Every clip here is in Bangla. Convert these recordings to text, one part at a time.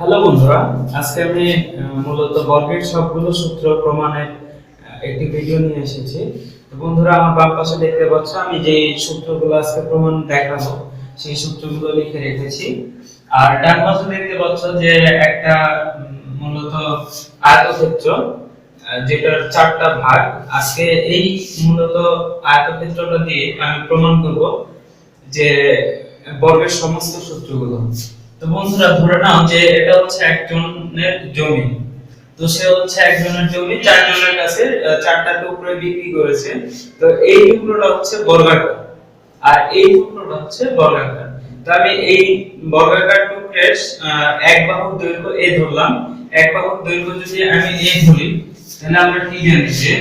হ্যালো বন্ধুরা, আজকে আমি মূলত বর্গের সবগুলো সূত্র প্রমাণের একটি ভিডিও নিয়ে এসেছি। তো বন্ধুরা, আমার বাম পাশে দেখতে পাচ্ছ আমি যে সূত্রগুলো আজকে প্রমাণ দেখাবো সেই সূত্রগুলো লিখে রেখেছি। আর ডান পাশে দেখতে পাচ্ছ যে একটা মূলত আয়তক্ষেত্র, যেটার চারটা ভাগ। আজকে এই মূলত আয়তক্ষেত্রটা দিয়ে আমি প্রমাণ করব যে বর্গের সমস্ত সূত্রগুলো। তো বন্ধুরা, ধরে নাও যে এটা হচ্ছে একজনের জমি। তো সে হচ্ছে একজনের জমি চারজনের কাছে চারটা টুকরো বিক্রি করেছে। তো এই টুকরোটা হচ্ছে বর্গাকার আর এই টুকরোটা হচ্ছে বর্গাকার। তো আমি এই বর্গাকার টুকরের এক বাহুর দৈর্ঘ্য a ধরলাম। এক বাহুর দৈর্ঘ্য যদি আমি a ধরি, তাহলে আমরা কি জানি যে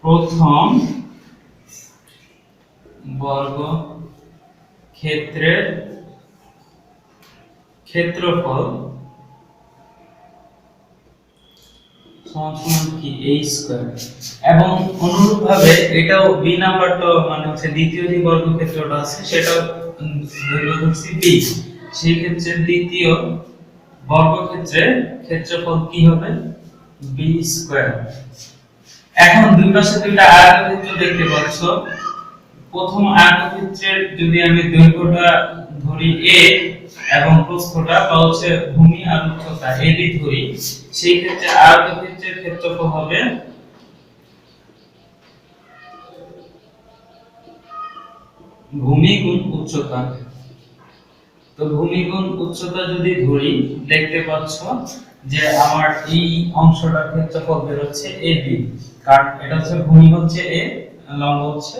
প্রথম বর্গ ক্ষেত্রের ক্ষেত্রফল সমান কি a স্কয়ার। এবং অনুরূপভাবে এটাও b নাম্বারটা মানে হচ্ছে দ্বিতীয় যে বর্গক্ষেত্রটা আছে সেটাও দৈর্ঘ্য ধরছি b। সেই ক্ষেত্রে দ্বিতীয় বর্গক্ষেত্রের ক্ষেত্রফল কি হবে? b square. এখন দুই পাশে দুইটা আয়তক্ষেত্র দেখতে পাচ্ছ। প্রথম আয়তক্ষেত্রের যদি আমি দৈর্ঘ্যটা ধরি a এবং প্রস্থটা বা হচ্ছে ভূমি আর উচ্চতা ab ধরি, সেই ক্ষেত্রে আয়তক্ষেত্রের ক্ষেত্রফল হবে ভূমি গুণ উচ্চতা। তো ভূমি গুণ উচ্চতা যদি ধরি, দেখতে পাচ্ছ যে আমার এই অংশটার ক্ষেত্রফল বের হচ্ছে ab, কারণ এটা হচ্ছে ভূমি হচ্ছে a, লম্ব হচ্ছে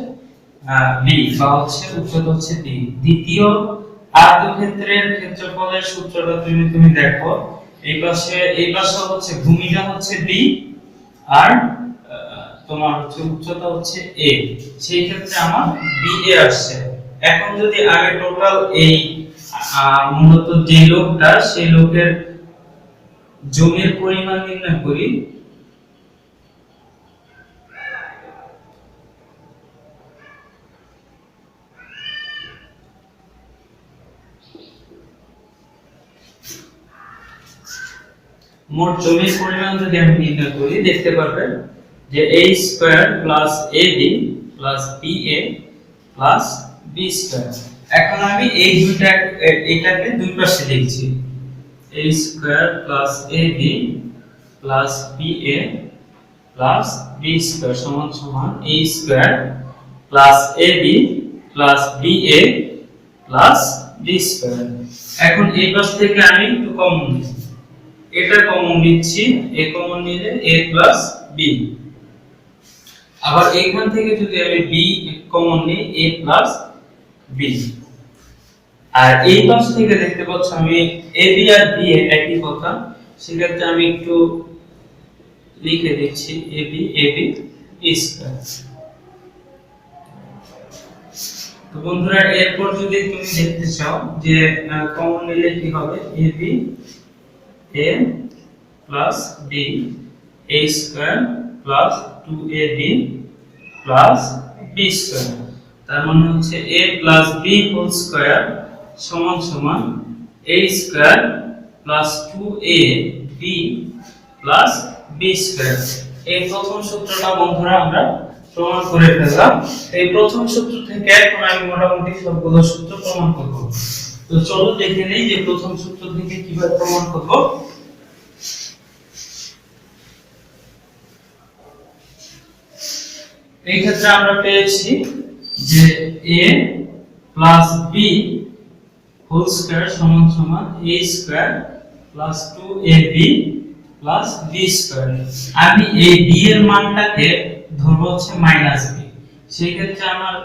b বা হচ্ছে উচ্চতা হচ্ছে b। দ্বিতীয় আয়তক্ষেত্রের ক্ষেত্রফলের সূত্রটা তুমি দেখো, এই পাশে হচ্ছে ভূমিটা হচ্ছে b আর তোমার হচ্ছে উচ্চতা হচ্ছে a। সেই ক্ষেত্রে আমার ba আসছে। এখন যদি আমি টোটাল এই মূলত যে লোকটা সেই লোকের জমির পরিমাণ নির্ণয় করি, মোট জমির পরিমাণ যদি আমি নির্ণয় করি, দেখতে পারবেন যে a square plus ab plus ba plus b square. এখন আমি এই এটাকে দুই পাশে লিখছি, a square plus ab plus ba plus b square সমান সমান a square plus ab plus ba plus b square. এখন এই পাশ থেকে আমি একটু কমন নিই, এটা কমন নিচ্ছি, a কমন নিলে a প্লাস b। আবার এইখান থেকে যদি আমি b কমন নিই, a প্লাস b। আর এই পাশ থেকে দেখতে পাচ্ছ আমি ab আর b একই কথা, সেক্ষেত্রে আমি একটু লিখে দিচ্ছি ab স্কয়ার। তো বন্ধুরা, এরপর যদি তুমি দেখতে চাও যে কমন নিলে কি হবে, ab a plus b a square plus 2ab plus b square। তার মানে হচ্ছে a plus b whole square সমান সমান a square plus 2ab plus b square। এই প্রথম সূত্রটা বন্ধুরা আমরা প্রমাণ করে ফেললাম। এই প্রথম সূত্র থেকে এখন আমি মোটামুটি সবগুলো সূত্র প্রমাণ করব। তো চলো দেখে নেই যে প্রথম সূত্র থেকে কিভাবে প্রমাণ করব। এই ক্ষেত্রে আমরা পেয়েছি যে a plus b whole square সমান সমান a square plus 2ab plus b square। আমি এই b এর মানটাকে ধরব হচ্ছে মাইনাস b, সেই ক্ষেত্রে আমার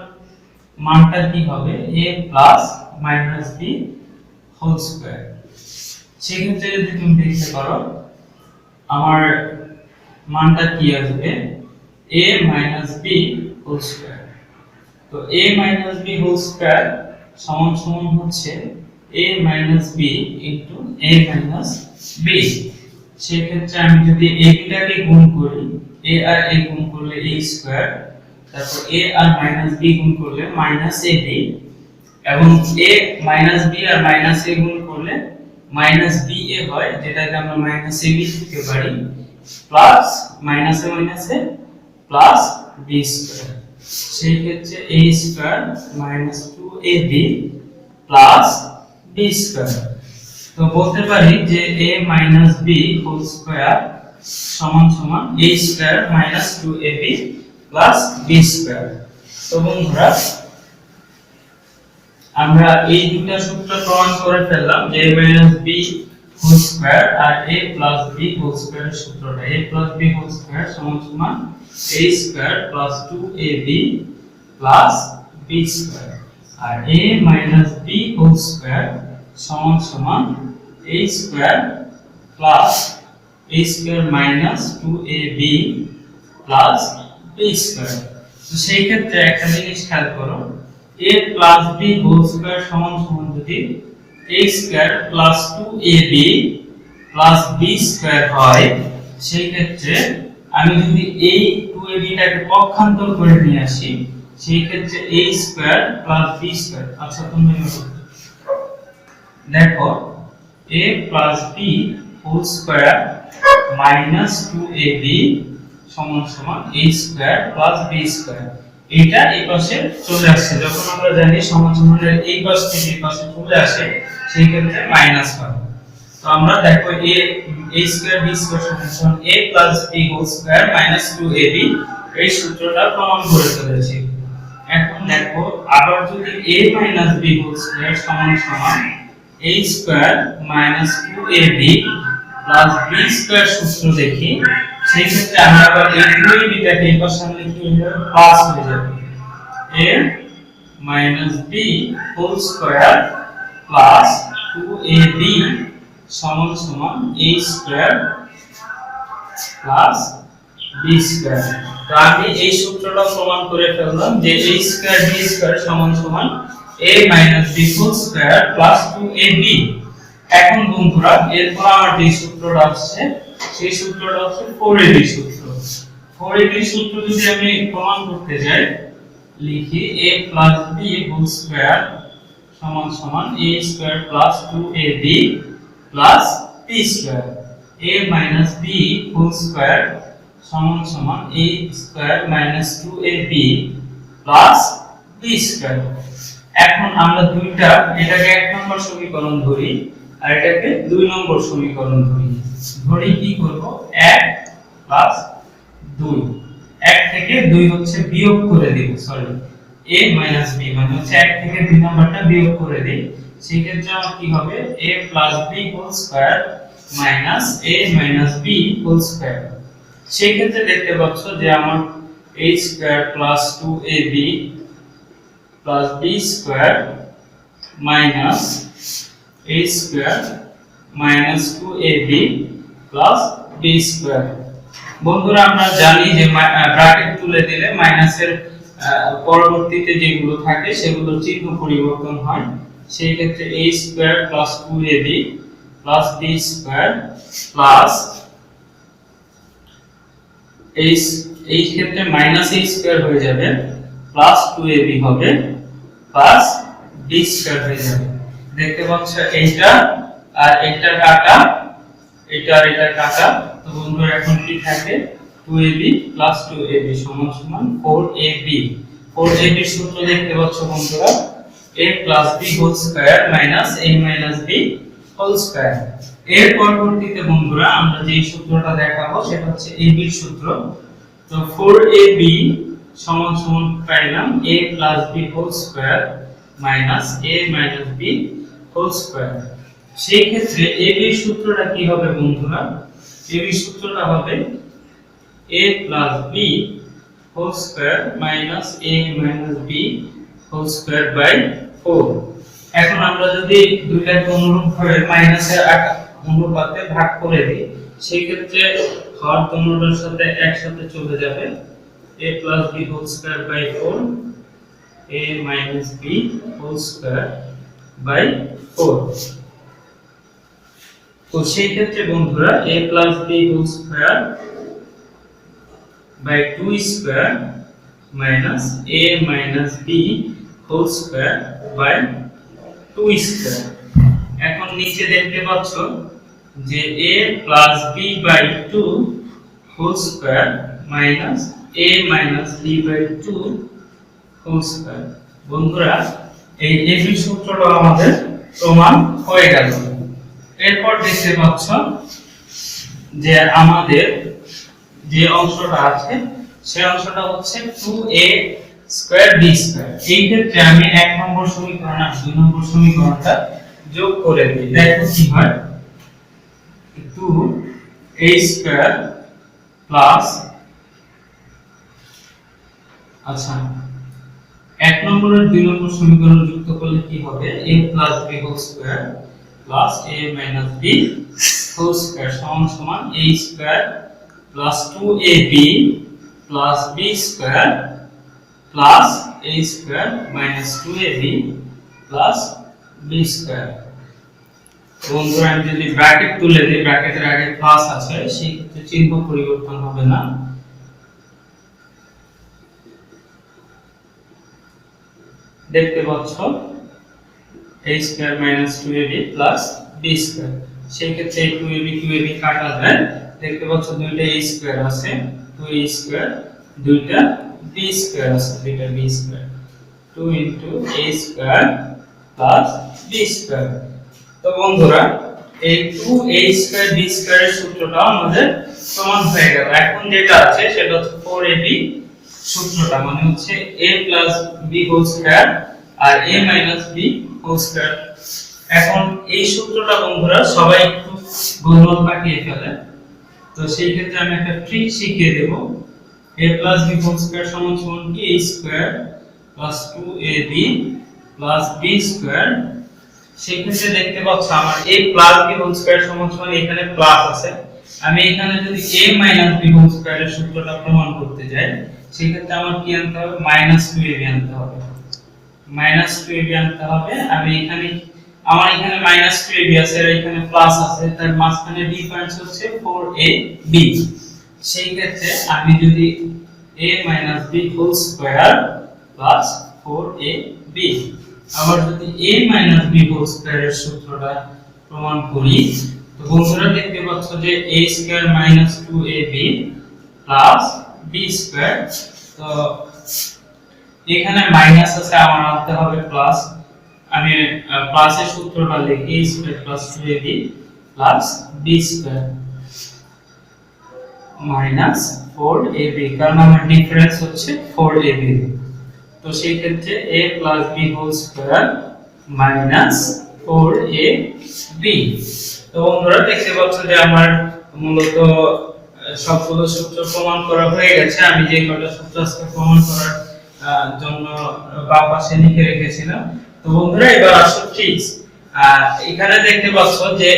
মানটা কি হবে, a plus minus b whole square। সেই ক্ষেত্রে যদি তুমি দেখতে পারো আমার মানটা কি আসবে, a minus b whole square। তো a minus b whole square সমান সমান হচ্ছে a minus b into a minus b। সেই ক্ষেত্রে আমি যদি a টাকে গুণ করি, a আর a গুণ করলে a স্কয়ার, তারপর a আর minus b গুণ করলে minus ab, এবং a মাইনাস b আর মাইনাস a গুণ করলে মাইনাস ba হয়, যেটাকে আমরা মাইনাস ab লিখতে পারি, plus minus a plus b square. সেই ক্ষেত্রে a square minus 2ab plus b square. তো বলতে পারি যে a minus b whole square সমান সমান a square minus 2ab plus b square. তো বন্ধুরা আমরা এই দুটো সূত্র প্রমাণ করে ফেললাম যে a minus b whole square আর a প্লাস b হোল স্কয়ারের সূত্রটা, a plus b whole square সমান সমান a square plus 2ab plus b square, আর a minus b whole square সমান সমান a square plus a square minus 2ab plus b square. তো সেই ক্ষেত্রে একটা জিনিস খেয়াল করো, a plus b whole square সমান সমান যদি a square plus 2ab plus b square হয়, সেই ক্ষেত্রে আমি যদি এই 2ab টাকে পক্ষান্তর করে নিয়ে আসি, সেই ক্ষেত্রে a square plus b square. আচ্ছা তোমরা দেখো a plus b whole square minus 2ab সমান সমান a square plus b square. এটা এই পাশে চলে আসছে, যখন আমরা জানি সমান সমানের এই পাশ থেকে এই পাশে চলে আসে সেই ক্ষেত্রে মাইনাস হয়। তো আমরা দেখো a স্কয়ার b স্কয়ার সমান সমান a plus b whole square minus 2ab এই সূত্রটা প্রমাণ করে ফেলেছি। এখন দেখো আবার যদি a minus b whole square সমান সমান a square minus 2ab plus b square সূত্র দেখি, সেই ক্ষেত্রে আমরা আবার এই 2ab টাকে এই পাশে আনলে কি হয়ে যাবে, প্লাস হয়ে যাবে। a minus b whole square plus 2ab সমান সমান a square plus b square. তো আমি এই সূত্রটা প্রমাণ করে ফেললাম যে a স্কয়ার b স্কয়ার সমান সমান a minus b whole square plus 2ab। এখন বন্ধুরা এরপর আমার যে সূত্রটা আসছে সেই সূত্রটা হচ্ছে 4ab সূত্র। 4ab সূত্র যদি আমি প্রমাণ করতে যাই, লিখি a plus b whole square সমান সমান a square plus 2ab plus b square. a minus b whole square সমান সমান a square minus 2ab plus b square. এখন আমরা দুইটা, এটাকে এক নম্বর সমীকরণ ধরি আর এটাকে 2 নম্বর সমীকরণ ধরি কি করব, 1 প্লাস 2, 1 থেকে 2 হচ্ছে বিয়োগ করে দেব, সরি a মাইনাস b মানে হচ্ছে 1 থেকে 2 নাম্বারটা বিয়োগ করে দেই, সেই ক্ষেত্রে আমার কি হবে a plus b whole square minus a minus b whole square. সেই ক্ষেত্রে দেখতে পাচ্ছ যে আমার a square plus 2ab plus b square minus a square minus 2ab plus b square. বন্ধুরা আমরা জানি যে ব্র্যাকেট তুলে দিলে মাইনাসের পরবর্তীতে যেগুলো থাকে সেগুলোর চিহ্ন পরিবর্তন হয়, সেই ক্ষেত্রে a square plus 2ab plus b square plus এই ক্ষেত্রে মাইনাস a স্কয়ার হয়ে যাবে প্লাস 2ab হবে প্লাস b স্কয়ার হয়ে যাবে। দেখতে পাচ্ছ এইটা আর এটা কাটা, এটা আর এটা কাটা। তো বন্ধুরা এখন কি থাকে, 2ab প্লাস 2ab সমান সমান 4ab। 4ab এর সূত্র দেখতে পাচ্ছ বন্ধুরা, a plus b whole square minus a minus b whole square. এর পরবর্তীতে বন্ধুরা আমরা যে সূত্রটা দেখাবো সেটা হচ্ছে ab এর সূত্র। তো 4ab সমান সমান পাইলাম a plus b whole square minus a minus b whole square. সেই ক্ষেত্রে ab এর সূত্রটা কি হবে বন্ধুরা, ab এর সূত্রটা হবে a plus b whole square minus a minus b whole square by 4। এখন আমরা যদি দুইটাকে অনুরূপভাবে মাইনাসের অনুপাতে ভাগ করে দিই, সেই ক্ষেত্রে হর দোনোটার সাথে একসাথে চলে যাবে, a plus b whole square by 4 a minus b whole square by 4। তো সেই ক্ষেত্রে বন্ধুরা a plus b whole square by 2 square minus a minus b whole square by 2 square. এখন নিচে দেখতে পাচ্ছ যে a plus b by 2 whole square minus a minus b by 2 whole square. বন্ধুরা এই ab সূত্রটা আমাদের প্রমাণ হয়ে গেল। এরপর দেখতে পাচ্ছ যে আমাদের যে অংশটা আছে সেই অংশটা হচ্ছে 2a স্কয়ার b স্কয়ার। এই ক্ষেত্রে আমি 1 নম্বর সমীকরণ আর 2 নম্বর সমীকরণটা যোগ করে দিই। দেখো কি হয়, 2a স্কয়ার প্লাস আচ্ছা 1 নম্বর আর 2 নম্বর সমীকরণ যুক্ত করলে কি হবে, a plus b whole square plus a minus b whole square সমান a square plus 2ab plus b square plus a square minus 2ab plus b square. বন্ধুরা আমি যদি ব্র্যাকেট তুলে দিই, ব্র্যাকেটের আগে প্লাস আছে, সেই ক্ষেত্রে চিহ্ন পরিবর্তন হবে না। দেখতে পাচ্ছ a square minus 2ab plus b square. সেই ক্ষেত্রে 2ab কাটা যায়। দেখতে পাচ্ছ দুইটা a স্কয়ার আছে, 2a স্কয়ার, দুইটা b স্কয়ার আছে, দুইটা b square. 2 a square plus b square. তো বন্ধুরা এই 2a স্কয়ার b স্কয়ারের সূত্রটা আমাদের সমান হয়ে গেল। এখন যেটা আছে সেটা হচ্ছে 4ab সূত্রটা, মানে হচ্ছে a plus b whole square আর a minus b whole square. এখন এই সূত্রটা বন্ধুরা সবাই একটু গোলমাল পাকিয়ে ফেলে, তো সেই ক্ষেত্রে আমি একটা ট্রিক শিখিয়ে দেব। a plus b whole square সমান কি, a square plus 2ab plus b square. সেই ক্ষেত্রে দেখতে পাচ্ছ আমার a plus b whole square সমান এখানে প্লাস আছে। আমি এখানে যদি a মাইনাস b হোল স্কয়ারের সূত্রটা প্রমাণ করতে যাই, সেই ক্ষেত্রে আমার কি আনতে হবে, মাইনাস 2ab আনতে হবে। মাইনাস 2ab আনতে হবে। আমি এখানে আমার এখানে মাইনাস 2ab আছে আর এখানে প্লাস আছে, তার মাঝখানে ডিফারেন্স হচ্ছে 4ab। সেই ক্ষেত্রে আমি যদি a minus b whole square plus 4ab, আবার যদি a মাইনাস b হোল স্কয়ারের সূত্রটা প্রমাণ করি, তো বন্ধুরা দেখতে পাচ্ছ যে a square minus 2ab plus b square. তো এখানে মাইনাস আছে, আমার আনতে হবে প্লাস। আমি প্লাসের সূত্রটা লিখি, a square plus 2ab plus b square minus 4ab, কারণ আমার ডিফারেন্স হচ্ছে 4ab। তো সেই ক্ষেত্রে a plus b whole square minus 4ab। তো বন্ধুরা দেখতে পাচ্ছ যে আমার মূলত সবগুলো সূত্র প্রমাণ করা হয়ে গেছে। আমি যে কয়টা সূত্র আজকে প্রমাণ করার জন্য বাম পাশে লিখে রেখেছিলাম। তো বন্ধুরা এবার আসো ট্রিক্স। এখানে দেখতে পাচ্ছ যে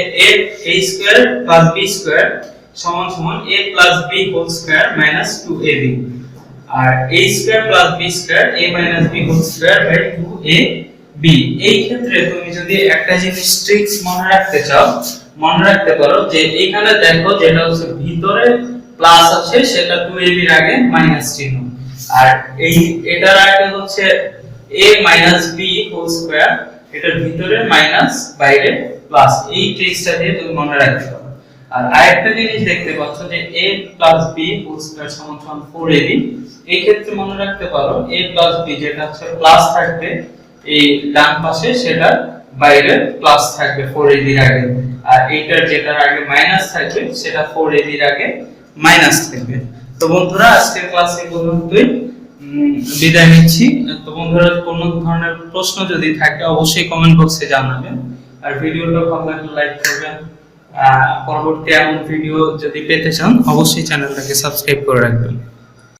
a square plus b square সমান a plus b whole square minus 2ab, আর a square plus b square a minus b whole square by 2ab। এই ক্ষেত্রে তুমি যদি একটা জিনিস ট্রিক্স মনে রাখতে চাও, মনে রাখতে পারো যে এখানে দেখো যেটা হচ্ছে ভিতরে প্লাস আছে সেটা 2ab এর আগে মাইনাস চিহ্ন, আর এই এটার আগে হচ্ছে a minus b whole square, এটার ভিতরে মাইনাস বাইরে প্লাস। এই ট্রিক্সটা দিয়ে তুমি মনে রাখতে পারো। আর আরেকটা জিনিস দেখতে পাচ্ছ যে a plus b whole square সমান 4ab। এই ক্ষেত্রে মনে রাখতে পারো a প্লাস b যেটা হচ্ছে প্লাস থাকবে এই ডান পাশে, সেটা বাইরে প্লাস থাকবে 4ab এর আগে, আর এইটার যেটার আগে মাইনাস থাকবে সেটা 4ab এর আগে মাইনাস থাকবে। তো বন্ধুরা আজকের ক্লাসে পর্যন্তই, বিদায় নিচ্ছি। তো বন্ধুরা কোনো ধরনের প্রশ্ন যদি থাকে অবশ্যই কমেন্ট বক্সে জানাবেন, আর ভিডিওটা ভালো লাগলে লাইক করবেন। পরবর্তী এমন ভিডিও যদি পেতে চান অবশ্যই চ্যানেলটাকে সাবস্ক্রাইব করে রাখবেন।